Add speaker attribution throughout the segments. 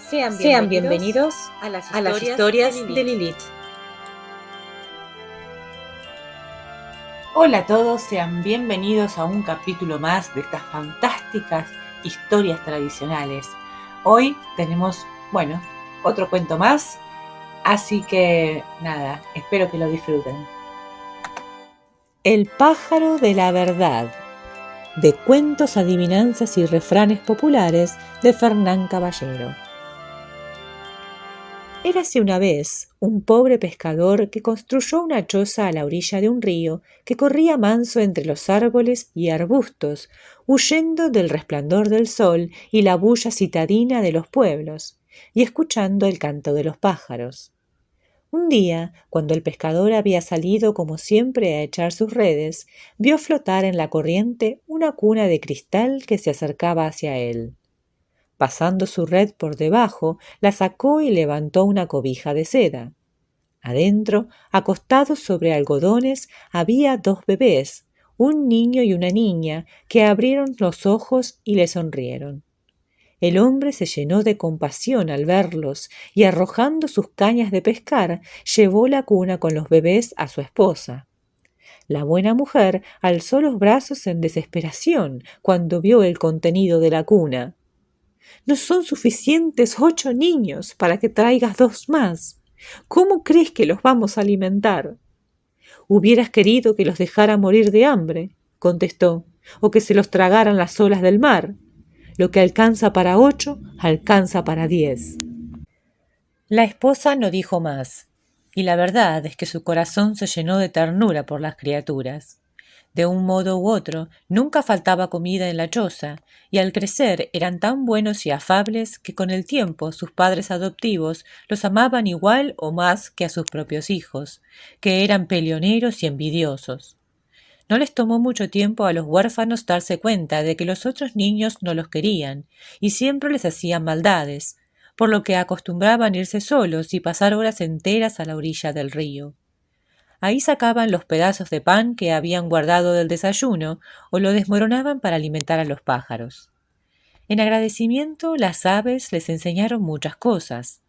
Speaker 1: Sean bienvenidos a las historias de Lilith.
Speaker 2: Hola a todos, sean bienvenidos a un capítulo más de estas fantásticas historias tradicionales. Hoy tenemos, otro cuento más, así que nada, espero que lo disfruten. El pájaro de la verdad, de cuentos, adivinanzas y refranes populares de Fernán Caballero. Érase una vez un pobre pescador que construyó una choza a la orilla de un río que corría manso entre los árboles y arbustos, huyendo del resplandor del sol y la bulla citadina de los pueblos, y escuchando el canto de los pájaros. Un día, cuando el pescador había salido como siempre a echar sus redes, vio flotar en la corriente una cuna de cristal que se acercaba hacia él. Pasando su red por debajo, la sacó y levantó una cobija de seda. Adentro, acostados sobre algodones, había 2 bebés, un niño y una niña, que abrieron los ojos y le sonrieron. El hombre se llenó de compasión al verlos y, arrojando sus cañas de pescar, llevó la cuna con los bebés a su esposa. La buena mujer alzó los brazos en desesperación cuando vio el contenido de la cuna. «No son suficientes 8 niños para que traigas 2 más. ¿Cómo crees que los vamos a alimentar?» «Hubieras querido que los dejara morir de hambre», contestó, «o que se los tragaran las olas del mar. Lo que alcanza para 8, alcanza para 10». La esposa no dijo más, y la verdad es que su corazón se llenó de ternura por las criaturas. De un modo u otro, nunca faltaba comida en la choza, y al crecer eran tan buenos y afables que con el tiempo sus padres adoptivos los amaban igual o más que a sus propios hijos, que eran peleoneros y envidiosos. No les tomó mucho tiempo a los huérfanos darse cuenta de que los otros niños no los querían, y siempre les hacían maldades, por lo que acostumbraban irse solos y pasar horas enteras a la orilla del río. Ahí sacaban los pedazos de pan que habían guardado del desayuno o lo desmoronaban para alimentar a los pájaros. En agradecimiento, las aves les enseñaron muchas cosas: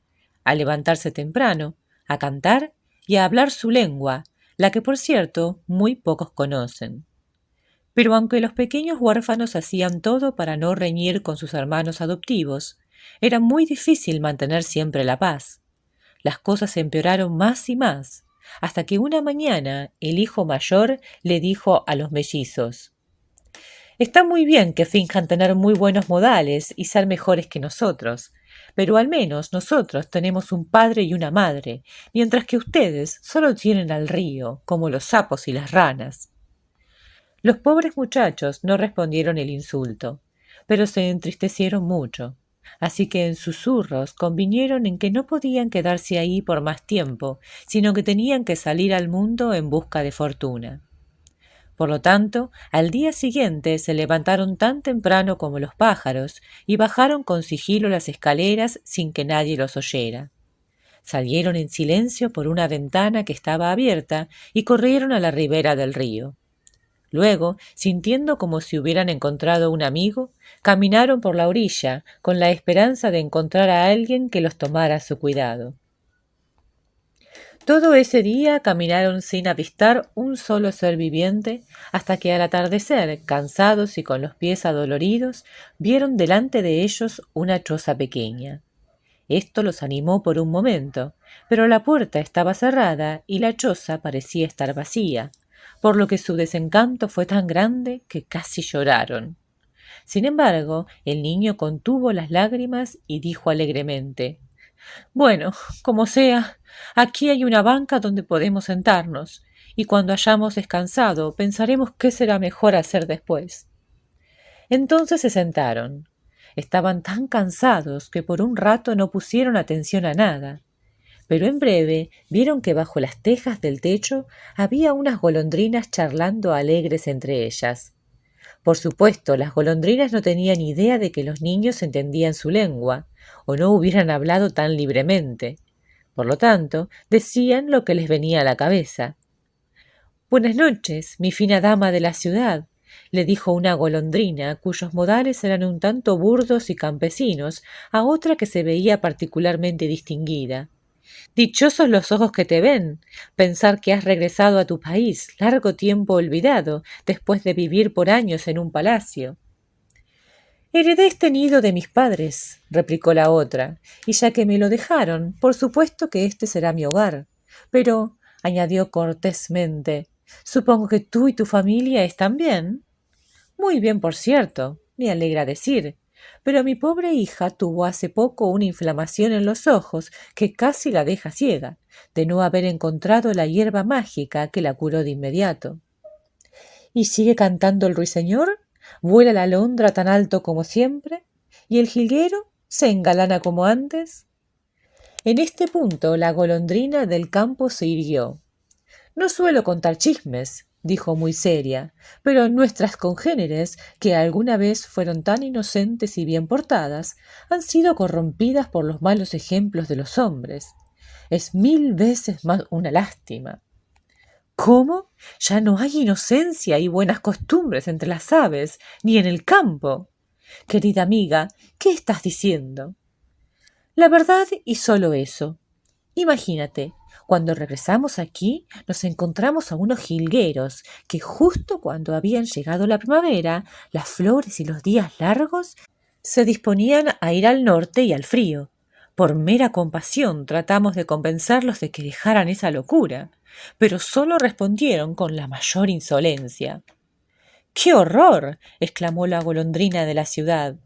Speaker 2: a levantarse temprano, a cantar y a hablar su lengua, la que por cierto muy pocos conocen. Pero aunque los pequeños huérfanos hacían todo para no reñir con sus hermanos adoptivos, era muy difícil mantener siempre la paz. Las cosas empeoraron más y más, hasta que una mañana el hijo mayor le dijo a los mellizos: «Está muy bien que finjan tener muy buenos modales y ser mejores que nosotros, pero al menos nosotros tenemos un padre y una madre, mientras que ustedes solo tienen al río, como los sapos y las ranas». Los pobres muchachos no respondieron el insulto, pero se entristecieron mucho. Así que en susurros convinieron en que no podían quedarse ahí por más tiempo, sino que tenían que salir al mundo en busca de fortuna. Por lo tanto, al día siguiente se levantaron tan temprano como los pájaros y bajaron con sigilo las escaleras sin que nadie los oyera. Salieron en silencio por una ventana que estaba abierta y corrieron a la ribera del río. Luego, sintiendo como si hubieran encontrado un amigo, caminaron por la orilla con la esperanza de encontrar a alguien que los tomara a su cuidado. Todo ese día caminaron sin avistar un solo ser viviente, hasta que al atardecer, cansados y con los pies adoloridos, vieron delante de ellos una choza pequeña. Esto los animó por un momento, pero la puerta estaba cerrada y la choza parecía estar vacía, por lo que su desencanto fue tan grande que casi lloraron. Sin embargo, el niño contuvo las lágrimas y dijo alegremente: «Bueno, como sea, aquí hay una banca donde podemos sentarnos, y cuando hayamos descansado pensaremos qué será mejor hacer después». Entonces se sentaron. Estaban tan cansados que por un rato no pusieron atención a nada. Pero en breve vieron que bajo las tejas del techo había unas golondrinas charlando alegres entre ellas. Por supuesto, las golondrinas no tenían idea de que los niños entendían su lengua, o no hubieran hablado tan libremente. Por lo tanto, decían lo que les venía a la cabeza. «Buenas noches, mi fina dama de la ciudad. le dijo una golondrina cuyos modales eran un tanto burdos y campesinos a otra que se veía particularmente distinguida. Dichosos los ojos que te ven, pensar que has regresado a tu país, largo tiempo olvidado, después de vivir por años en un palacio. Heredé este nido de mis padres, replicó la otra, y ya que me lo dejaron, por supuesto que este será mi hogar. Pero, añadió cortésmente, supongo que tú y tu familia están bien. Muy bien, por cierto, me alegra decir. Pero mi pobre hija tuvo hace poco una inflamación en los ojos que casi la deja ciega, de no haber encontrado la hierba mágica que la curó de inmediato. ¿Y sigue cantando el ruiseñor? ¿Vuela la alondra tan alto como siempre? ¿Y el jilguero se engalana como antes? En este punto la golondrina del campo se irguió. No suelo contar chismes, dijo muy seria, pero nuestras congéneres, que alguna vez fueron tan inocentes y bien portadas, han sido corrompidas por los malos ejemplos de los hombres. Es 1000 veces más una lástima. ¿Cómo? Ya no hay inocencia y buenas costumbres entre las aves, ni en el campo. Querida amiga, ¿qué estás diciendo? La verdad y solo eso. Imagínate, cuando regresamos aquí nos encontramos a unos jilgueros que justo cuando habían llegado la primavera, las flores y los días largos, se disponían a ir al norte y al frío. Por mera compasión tratamos de convencerlos de que dejaran esa locura, pero solo respondieron con la mayor insolencia. ¡Qué horror! Exclamó la golondrina de la ciudad.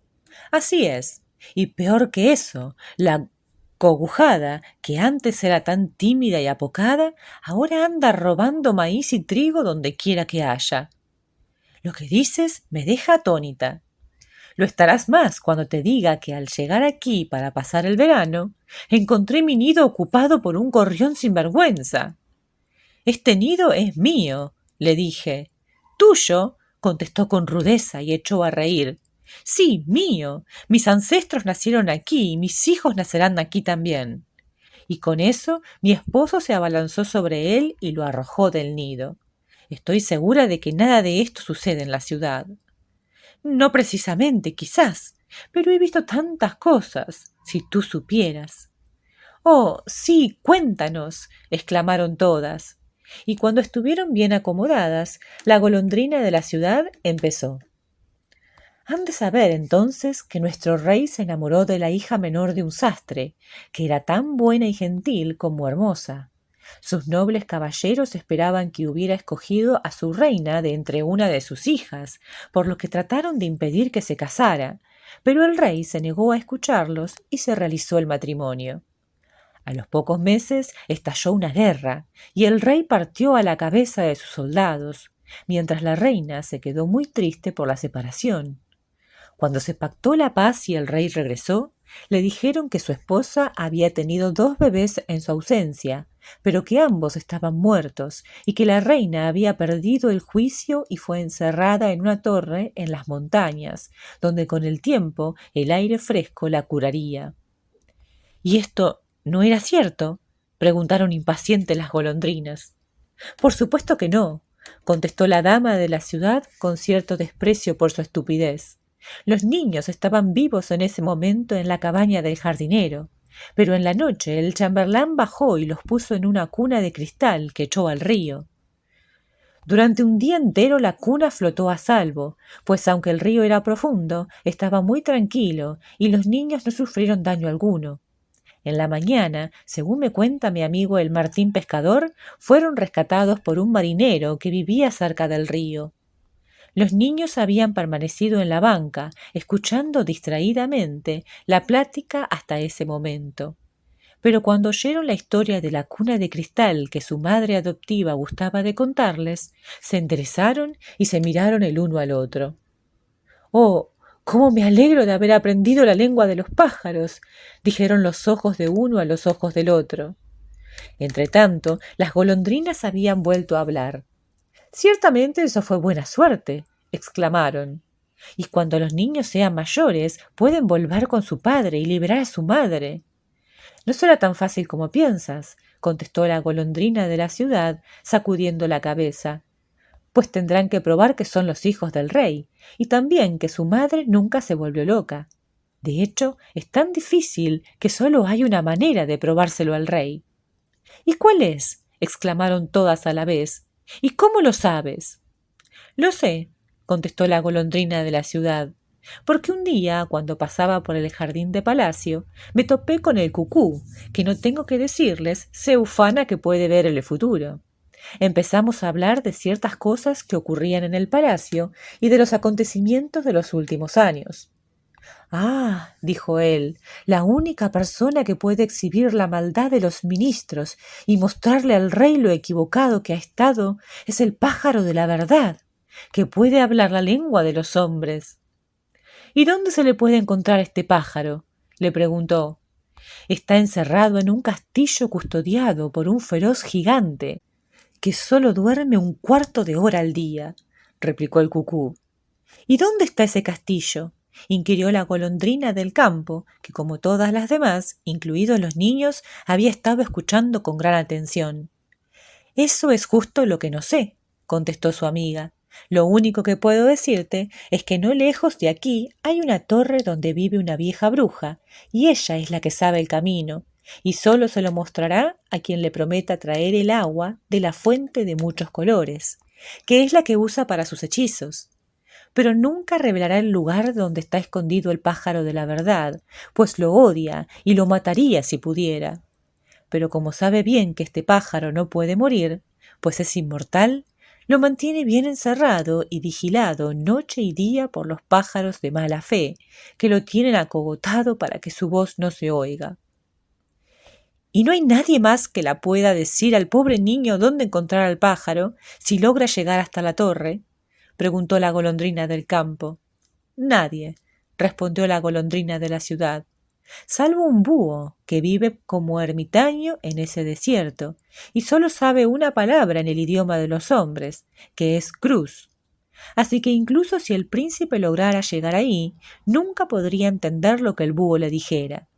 Speaker 2: Así es, y peor que eso, la cogujada, que antes era tan tímida y apocada, ahora anda robando maíz y trigo donde quiera que haya. Lo que dices me deja atónita. Lo estarás más cuando te diga que al llegar aquí para pasar el verano, encontré mi nido ocupado por un gorrión sinvergüenza. Este nido es mío, le dije. Tuyo, contestó con rudeza y echó a reír. Sí, mío. Mis ancestros nacieron aquí y mis hijos nacerán aquí también. Y con eso mi esposo se abalanzó sobre él y lo arrojó del nido. Estoy segura de que nada de esto sucede en la ciudad. No precisamente, quizás, pero he visto tantas cosas, si tú supieras. Oh, sí, cuéntanos, exclamaron todas. Y cuando estuvieron bien acomodadas, la golondrina de la ciudad empezó. Han de saber entonces que nuestro rey se enamoró de la hija menor de un sastre, que era tan buena y gentil como hermosa. Sus nobles caballeros esperaban que hubiera escogido a su reina de entre una de sus hijas, por lo que trataron de impedir que se casara, pero el rey se negó a escucharlos y se realizó el matrimonio. A los pocos meses estalló una guerra, y el rey partió a la cabeza de sus soldados, mientras la reina se quedó muy triste por la separación. Cuando se pactó la paz y el rey regresó, le dijeron que su esposa había tenido 2 bebés en su ausencia, pero que ambos estaban muertos y que la reina había perdido el juicio y fue encerrada en una torre en las montañas, donde con el tiempo el aire fresco la curaría. ¿Y esto no era cierto?, preguntaron impacientes las golondrinas. Por supuesto que no, contestó la dama de la ciudad con cierto desprecio por su estupidez. Los niños estaban vivos en ese momento en la cabaña del jardinero, pero en la noche el chambelán bajó y los puso en una cuna de cristal que echó al río. Durante un día entero la cuna flotó a salvo, pues aunque el río era profundo, estaba muy tranquilo y los niños no sufrieron daño alguno. En la mañana, según me cuenta mi amigo el Martín pescador, fueron rescatados por un marinero que vivía cerca del río. Los niños habían permanecido en la banca, escuchando distraídamente la plática hasta ese momento. Pero cuando oyeron la historia de la cuna de cristal que su madre adoptiva gustaba de contarles, se enderezaron y se miraron el uno al otro. «Oh, cómo me alegro de haber aprendido la lengua de los pájaros», dijeron los ojos de uno a los ojos del otro. Entretanto, las golondrinas habían vuelto a hablar. «Ciertamente eso fue buena suerte», exclamaron. «Y cuando los niños sean mayores, pueden volver con su padre y liberar a su madre». «No será tan fácil como piensas», contestó la golondrina de la ciudad, sacudiendo la cabeza. pues tendrán que probar que son los hijos del rey, y también que su madre nunca se volvió loca. De hecho, es tan difícil que solo hay una manera de probárselo al rey. ¿Y cuál es?, exclamaron todas a la vez. ¿Y cómo lo sabes? Lo sé, contestó la golondrina de la ciudad, porque un día, cuando pasaba por el jardín de palacio, me topé con el cucú, que no tengo que decirles, se ufana que puede ver el futuro. Empezamos a hablar de ciertas cosas que ocurrían en el palacio y de los acontecimientos de los últimos años. Ah, dijo él, la única persona que puede exhibir la maldad de los ministros y mostrarle al rey lo equivocado que ha estado es el pájaro de la verdad, que puede hablar la lengua de los hombres. ¿Y dónde se le puede encontrar este pájaro?, le preguntó. Está encerrado en un castillo custodiado por un feroz gigante, que solo duerme un cuarto de hora al día, replicó el cucú. ¿Y dónde está ese castillo?, inquirió la golondrina del campo, que como todas las demás, incluidos los niños, había estado escuchando con gran atención. Eso es justo lo que no sé, contestó su amiga. Lo único que puedo decirte es que no lejos de aquí hay una torre donde vive una vieja bruja, y ella es la que sabe el camino, y solo se lo mostrará a quien le prometa traer el agua de la fuente de muchos colores, que es la que usa para sus hechizos. Pero nunca revelará el lugar donde está escondido el pájaro de la verdad, pues lo odia y lo mataría si pudiera. Pero como sabe bien que este pájaro no puede morir, pues es inmortal, lo mantiene bien encerrado y vigilado noche y día por los pájaros de mala fe, que lo tienen acogotado para que su voz no se oiga. ¿Y no hay nadie más que la pueda decir al pobre niño dónde encontrar al pájaro, si logra llegar hasta la torre?, preguntó la golondrina del campo. Nadie, respondió la golondrina de la ciudad, salvo un búho que vive como ermitaño en ese desierto y solo sabe una palabra en el idioma de los hombres, que es cruz. Así que incluso si el príncipe lograra llegar ahí, nunca podría entender lo que el búho le dijera.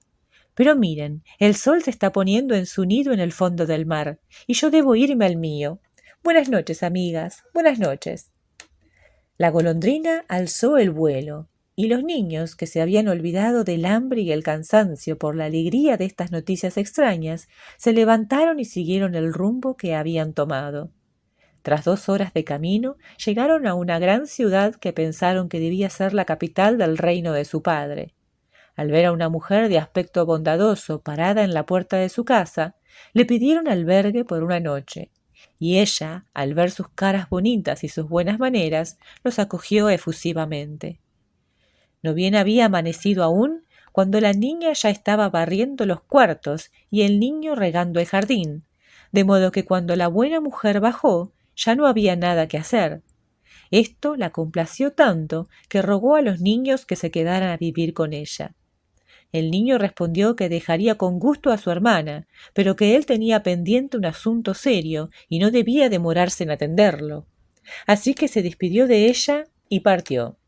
Speaker 2: Pero miren, el sol se está poniendo en su nido en el fondo del mar, y yo debo irme al mío. Buenas noches, amigas, buenas noches. La golondrina alzó el vuelo, y los niños, que se habían olvidado del hambre y el cansancio por la alegría de estas noticias extrañas, se levantaron y siguieron el rumbo que habían tomado. Tras 2 horas de camino, llegaron a una gran ciudad que pensaron que debía ser la capital del reino de su padre. Al ver a una mujer de aspecto bondadoso parada en la puerta de su casa, le pidieron albergue por una noche, y ella, al ver sus caras bonitas y sus buenas maneras, los acogió efusivamente. No bien había amanecido aún, cuando la niña ya estaba barriendo los cuartos y el niño regando el jardín, de modo que cuando la buena mujer bajó, ya no había nada que hacer. Esto la complació tanto que rogó a los niños que se quedaran a vivir con ella. El niño respondió que dejaría con gusto a su hermana, pero que él tenía pendiente un asunto serio y no debía demorarse en atenderlo. Así que se despidió de ella y partió.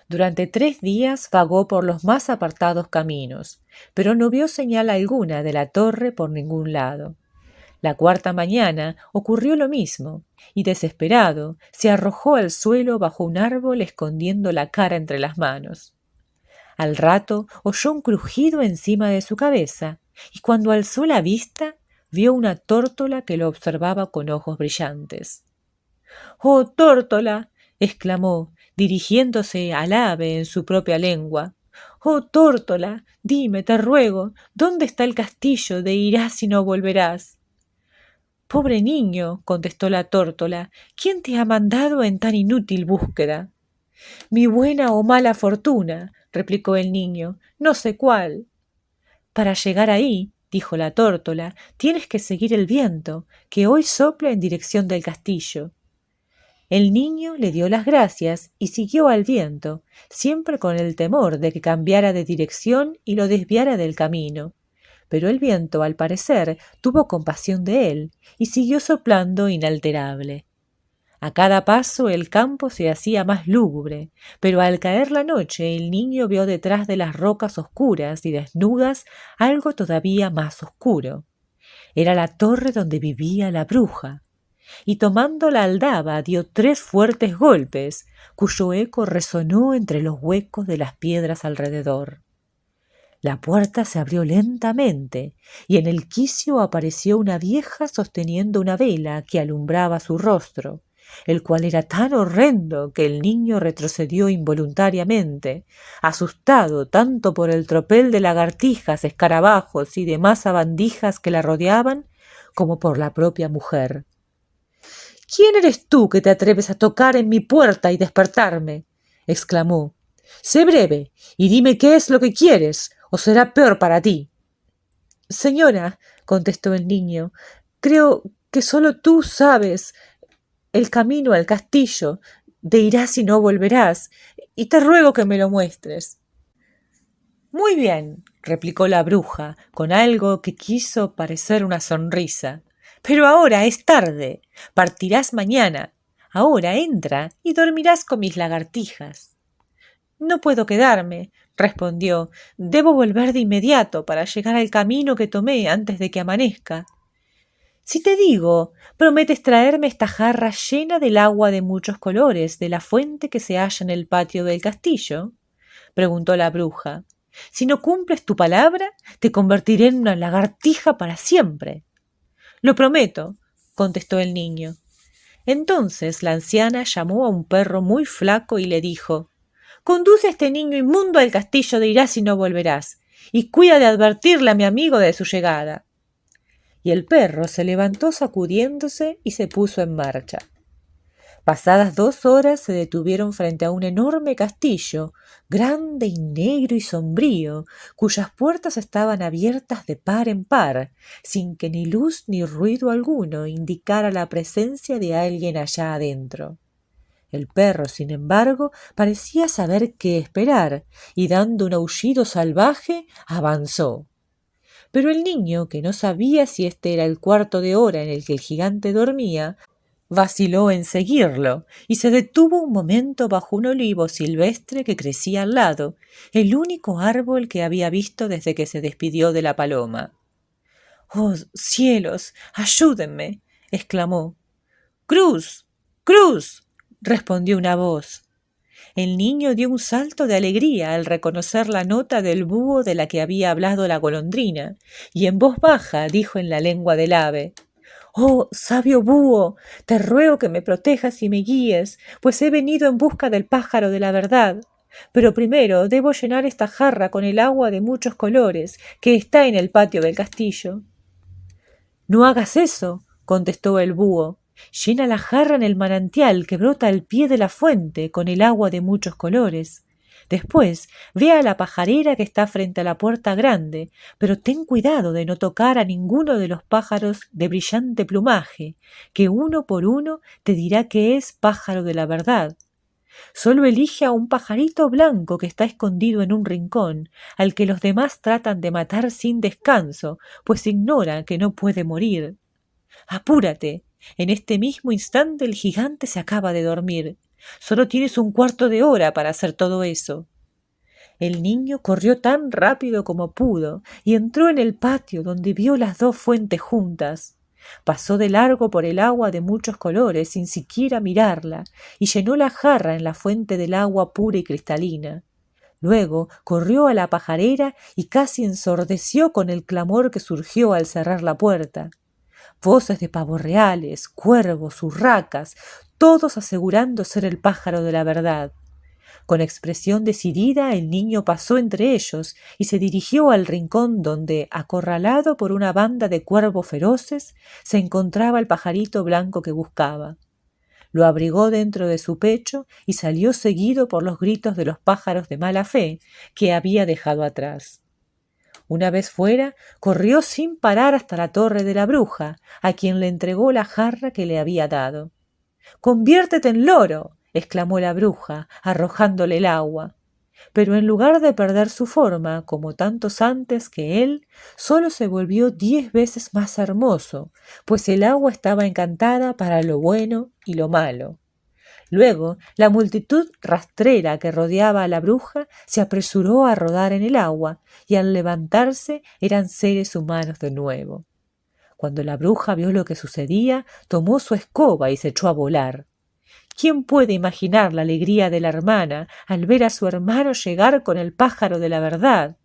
Speaker 2: Durante 3 días vagó por los más apartados caminos, pero no vio señal alguna de la torre por ningún lado. La 4ª mañana ocurrió lo mismo, y desesperado se arrojó al suelo bajo un árbol escondiendo la cara entre las manos. Al rato oyó un crujido encima de su cabeza, y cuando alzó la vista, vio una tórtola que lo observaba con ojos brillantes. «¡Oh, tórtola!», exclamó, dirigiéndose al ave en su propia lengua. «¡Oh, tórtola! Dime, te ruego, ¿dónde está el castillo de irás y no volverás?». «Pobre niño», contestó la tórtola, «¿quién te ha mandado en tan inútil búsqueda?». «Mi buena o mala fortuna», replicó el niño, «no sé cuál». «Para llegar ahí», dijo la tórtola, «tienes que seguir el viento, que hoy sopla en dirección del castillo». El niño le dio las gracias y siguió al viento, siempre con el temor de que cambiara de dirección y lo desviara del camino. Pero el viento, al parecer, tuvo compasión de él y siguió soplando inalterable. A cada paso el campo se hacía más lúgubre, pero al caer la noche el niño vio detrás de las rocas oscuras y desnudas algo todavía más oscuro. Era la torre donde vivía la bruja. y tomando la aldaba dio 3 fuertes golpes, cuyo eco resonó entre los huecos de las piedras alrededor. La puerta se abrió lentamente y en el quicio apareció una vieja sosteniendo una vela que alumbraba su rostro, el cual era tan horrendo que el niño retrocedió involuntariamente, asustado tanto por el tropel de lagartijas, escarabajos y demás sabandijas que la rodeaban, como por la propia mujer. «¿Quién eres tú que te atreves a tocar en mi puerta y despertarme?», exclamó. «Sé breve y dime qué es lo que quieres, o será peor para ti». «Señora», contestó el niño, «creo que solo tú sabes el camino al castillo de irás y no volverás, y te ruego que me lo muestres». «Muy bien», replicó la bruja, con algo que quiso parecer una sonrisa, «pero ahora es tarde, partirás mañana. Ahora entra y dormirás con mis lagartijas». «No puedo quedarme», respondió, «debo volver de inmediato para llegar al camino que tomé antes de que amanezca». «Si te digo, prometes traerme esta jarra llena del agua de muchos colores de la fuente que se halla en el patio del castillo», preguntó la bruja. «Si no cumples tu palabra, te convertiré en una lagartija para siempre». «Lo prometo», contestó el niño. Entonces la anciana llamó a un perro muy flaco y le dijo: «Conduce a este niño inmundo al castillo de irás y no volverás, y cuida de advertirle a mi amigo de su llegada». Y el perro se levantó sacudiéndose y se puso en marcha. Pasadas 2 horas se detuvieron frente a un enorme castillo, grande y negro y sombrío, cuyas puertas estaban abiertas de par en par, sin que ni luz ni ruido alguno indicara la presencia de alguien allá adentro. El perro, sin embargo, parecía saber qué esperar, y dando un aullido salvaje, avanzó. Pero el niño, que no sabía si este era el cuarto de hora en el que el gigante dormía, vaciló en seguirlo y se detuvo un momento bajo un olivo silvestre que crecía al lado, el único árbol que había visto desde que se despidió de la paloma. «¡Oh, cielos! ¡Ayúdenme!», exclamó. «¡Cruz! ¡Cruz!», respondió una voz. El niño dio un salto de alegría al reconocer la nota del búho de la que había hablado la golondrina, y en voz baja dijo en la lengua del ave: «Oh, sabio búho, te ruego que me protejas y me guíes, pues he venido en busca del pájaro de la verdad. Pero primero debo llenar esta jarra con el agua de muchos colores que está en el patio del castillo». «No hagas eso», contestó el búho. «Llena la jarra en el manantial que brota al pie de la fuente con el agua de muchos colores. Después ve a la pajarera que está frente a la puerta grande, pero ten cuidado de no tocar a ninguno de los pájaros de brillante plumaje, que uno por uno te dirá que es pájaro de la verdad. Solo elige a un pajarito blanco que está escondido en un rincón, al que los demás tratan de matar sin descanso, pues ignoran que no puede morir. Apúrate, en este mismo instante el gigante se acaba de dormir. Solo tienes un cuarto de hora para hacer todo eso». El niño corrió tan rápido como pudo y entró en el patio, donde vio las 2 fuentes juntas. Pasó de largo por el agua de muchos colores sin siquiera mirarla y llenó la jarra en la fuente del agua pura y cristalina. Luego corrió a la pajarera y casi ensordeció con el clamor que surgió al cerrar la puerta. Voces de pavos reales, cuervos, urracas, todos asegurando ser el pájaro de la verdad. Con expresión decidida el niño pasó entre ellos y se dirigió al rincón donde, acorralado por una banda de cuervos feroces, se encontraba el pajarito blanco que buscaba. Lo abrigó dentro de su pecho y salió seguido por los gritos de los pájaros de mala fe que había dejado atrás. Una vez fuera, corrió sin parar hasta la torre de la bruja, a quien le entregó la jarra que le había dado. «¡Conviértete en loro!», exclamó la bruja, arrojándole el agua. Pero en lugar de perder su forma, como tantos antes que él, solo se volvió 10 veces más hermoso, pues el agua estaba encantada para lo bueno y lo malo. Luego, la multitud rastrera que rodeaba a la bruja se apresuró a rodar en el agua, y al levantarse eran seres humanos de nuevo. Cuando la bruja vio lo que sucedía, tomó su escoba y se echó a volar. ¿Quién puede imaginar la alegría de la hermana al ver a su hermano llegar con el pájaro de la verdad?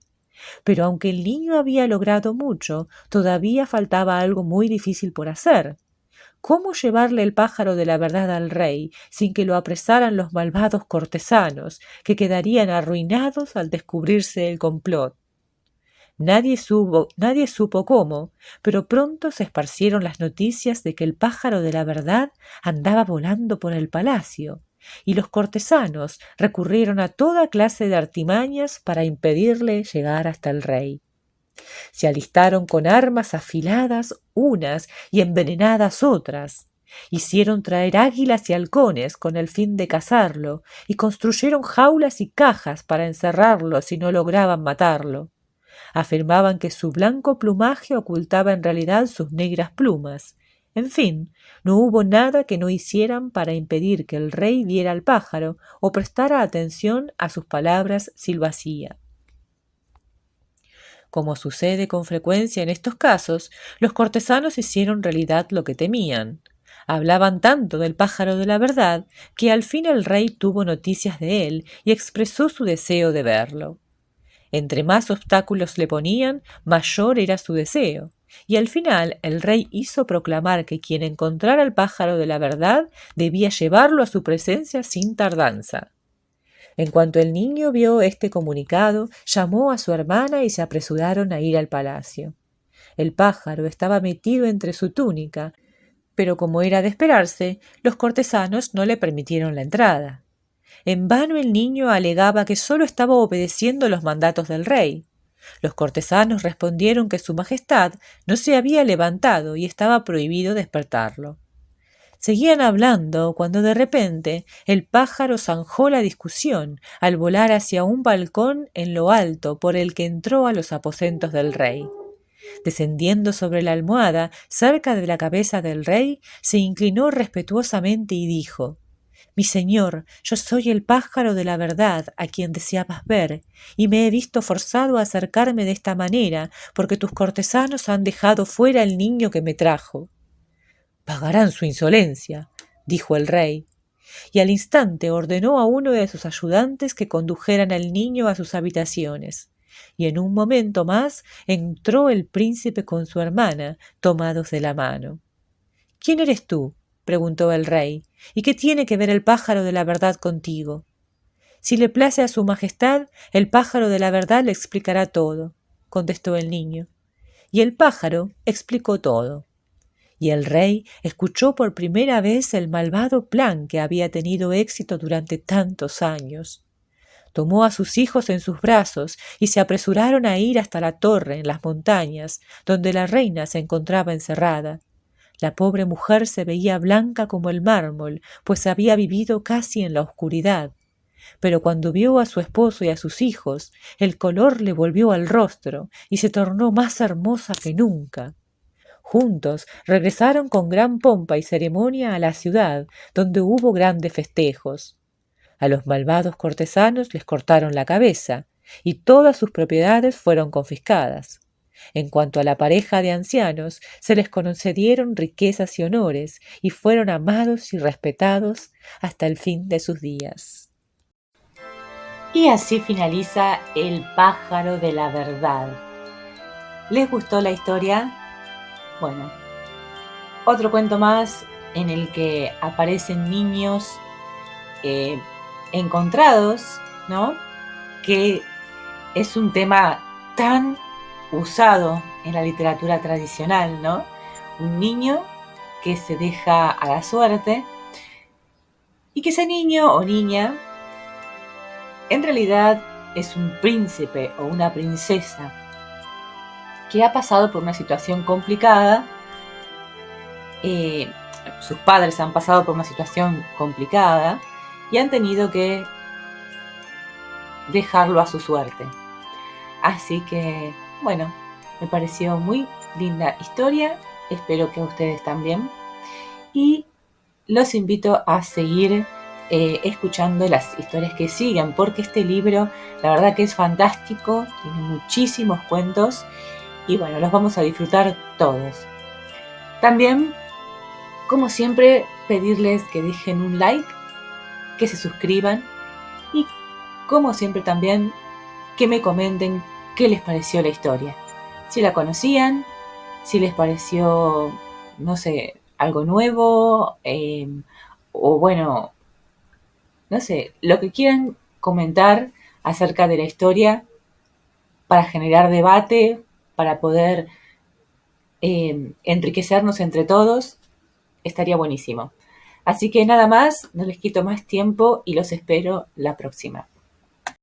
Speaker 2: Pero aunque el niño había logrado mucho, todavía faltaba algo muy difícil por hacer. ¿Cómo llevarle el pájaro de la verdad al rey sin que lo apresaran los malvados cortesanos, que quedarían arruinados al descubrirse el complot? Nadie supo cómo, pero pronto se esparcieron las noticias de que el pájaro de la verdad andaba volando por el palacio, y los cortesanos recurrieron a toda clase de artimañas para impedirle llegar hasta el rey. Se alistaron con armas afiladas unas y envenenadas otras. Hicieron traer águilas y halcones con el fin de cazarlo, y construyeron jaulas y cajas para encerrarlo si no lograban matarlo. Afirmaban que su blanco plumaje ocultaba en realidad sus negras plumas. En fin, no hubo nada que no hicieran para impedir que el rey viera al pájaro o prestara atención a sus palabras si lo hacía. Como sucede con frecuencia en estos casos, los cortesanos hicieron realidad lo que temían. Hablaban tanto del pájaro de la verdad que al fin el rey tuvo noticias de él y expresó su deseo de verlo. Entre más obstáculos le ponían, mayor era su deseo, y al final el rey hizo proclamar que quien encontrara el pájaro de la verdad debía llevarlo a su presencia sin tardanza. En cuanto el niño vio este comunicado, llamó a su hermana y se apresuraron a ir al palacio. El pájaro estaba metido entre su túnica, pero como era de esperarse, los cortesanos no le permitieron la entrada. En vano el niño alegaba que solo estaba obedeciendo los mandatos del rey. Los cortesanos respondieron que su majestad no se había levantado y estaba prohibido despertarlo. Seguían hablando cuando de repente el pájaro zanjó la discusión al volar hacia un balcón en lo alto por el que entró a los aposentos del rey. Descendiendo sobre la almohada cerca de la cabeza del rey, se inclinó respetuosamente y dijo: «Mi señor, yo soy el pájaro de la verdad a quien deseabas ver, y me he visto forzado a acercarme de esta manera porque tus cortesanos han dejado fuera al niño que me trajo». «Pagarán su insolencia», dijo el rey, y al instante ordenó a uno de sus ayudantes que condujeran al niño a sus habitaciones. Y en un momento más entró el príncipe con su hermana, tomados de la mano. «¿Quién eres tú?», preguntó el rey, «¿y qué tiene que ver el pájaro de la verdad contigo?». «Si le place a su majestad, el pájaro de la verdad le explicará todo», contestó el niño. Y el pájaro explicó todo. Y el rey escuchó por primera vez el malvado plan que había tenido éxito durante tantos años. Tomó a sus hijos en sus brazos y se apresuraron a ir hasta la torre en las montañas, donde la reina se encontraba encerrada. La pobre mujer se veía blanca como el mármol, pues había vivido casi en la oscuridad. Pero cuando vio a su esposo y a sus hijos, el color le volvió al rostro y se tornó más hermosa que nunca. Juntos regresaron con gran pompa y ceremonia a la ciudad, donde hubo grandes festejos. A los malvados cortesanos les cortaron la cabeza, y todas sus propiedades fueron confiscadas. En cuanto a la pareja de ancianos, se les concedieron riquezas y honores, y fueron amados y respetados hasta el fin de sus días.
Speaker 1: Y así finaliza El pájaro de la verdad. ¿Les gustó la historia? Bueno, otro cuento más en el que aparecen niños encontrados, ¿no? Que es un tema tan usado en la literatura tradicional, ¿no? Un niño que se deja a la suerte y que ese niño o niña en realidad es un príncipe o una princesa que ha pasado por una situación complicada. Sus padres han pasado por una situación complicada y han tenido que dejarlo a su suerte. Así que, bueno, me pareció muy linda historia, espero que a ustedes también, y los invito a seguir escuchando las historias que siguen, porque este libro, la verdad que es fantástico, tiene muchísimos cuentos, y bueno, los vamos a disfrutar todos. También, como siempre, pedirles que dejen un like, que se suscriban y, como siempre también, que me comenten qué les pareció la historia. Si la conocían, si les pareció, no sé, algo nuevo, o bueno, no sé, lo que quieran comentar acerca de la historia para generar debate, para poder enriquecernos entre todos, estaría buenísimo. Así que nada más, no les quito más tiempo y los espero la próxima.